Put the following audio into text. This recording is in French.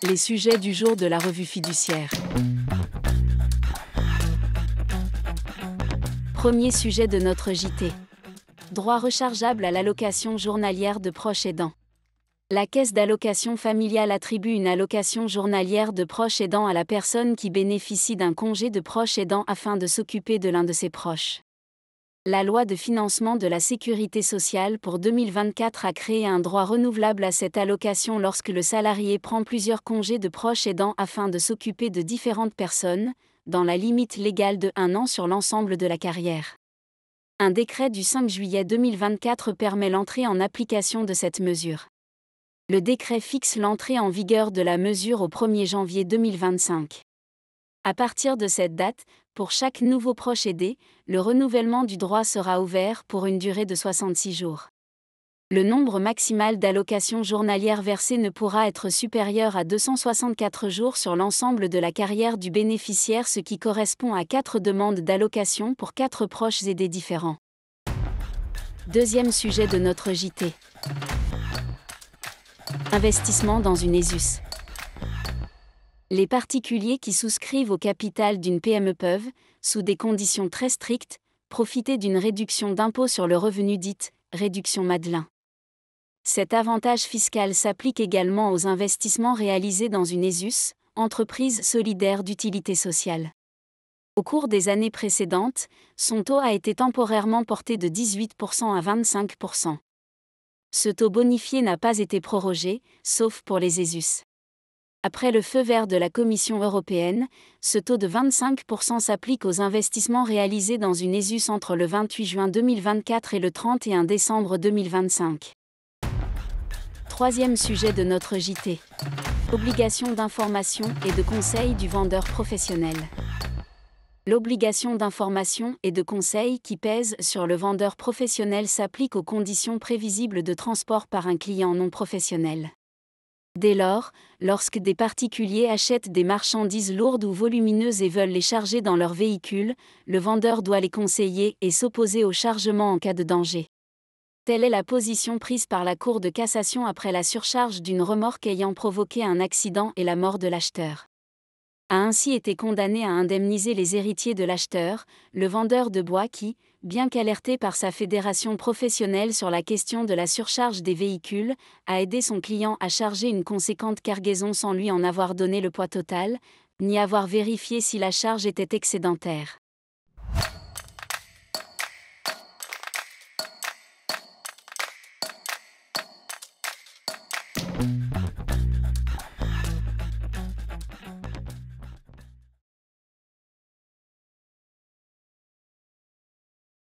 Les sujets du jour de la revue fiduciaire. Premier sujet de notre JT. Droit rechargeable à l'allocation journalière de proche aidant. La Caisse d'allocation familiale attribue une allocation journalière de proche aidant à la personne qui bénéficie d'un congé de proche aidant afin de s'occuper de l'un de ses proches. La loi de financement de la sécurité sociale pour 2024 a créé un droit renouvelable à cette allocation lorsque le salarié prend plusieurs congés de proche aidant afin de s'occuper de différentes personnes, dans la limite légale de 1 an sur l'ensemble de la carrière. Un décret du 5 juillet 2024 permet l'entrée en application de cette mesure. Le décret fixe l'entrée en vigueur de la mesure au 1er janvier 2025. À partir de cette date, pour chaque nouveau proche aidé, le renouvellement du droit sera ouvert pour une durée de 66 jours. Le nombre maximal d'allocations journalières versées ne pourra être supérieur à 264 jours sur l'ensemble de la carrière du bénéficiaire, ce qui correspond à 4 demandes d'allocation pour 4 proches aidés différents. Deuxième sujet de notre JT. Investissement dans une ESUS. Les particuliers qui souscrivent au capital d'une PME peuvent, sous des conditions très strictes, profiter d'une réduction d'impôt sur le revenu dite « réduction Madelin ». Cet avantage fiscal s'applique également aux investissements réalisés dans une ESUS, entreprise solidaire d'utilité sociale. Au cours des années précédentes, son taux a été temporairement porté de 18% à 25%. Ce taux bonifié n'a pas été prorogé, sauf pour les ESUS. Après le feu vert de la Commission européenne, ce taux de 25% s'applique aux investissements réalisés dans une ESUS entre le 28 juin 2024 et le 31 décembre 2025. Troisième sujet de notre JT. Obligation d'information et de conseil du vendeur professionnel. L'obligation d'information et de conseil qui pèse sur le vendeur professionnel s'applique aux conditions prévisibles de transport par un client non professionnel. Dès lors, lorsque des particuliers achètent des marchandises lourdes ou volumineuses et veulent les charger dans leur véhicule, le vendeur doit les conseiller et s'opposer au chargement en cas de danger. Telle est la position prise par la Cour de cassation après la surcharge d'une remorque ayant provoqué un accident et la mort de l'acheteur. A ainsi été condamné à indemniser les héritiers de l'acheteur, le vendeur de bois qui, bien qu'alerté par sa fédération professionnelle sur la question de la surcharge des véhicules, a aidé son client à charger une conséquente cargaison sans lui en avoir donné le poids total, ni avoir vérifié si la charge était excédentaire.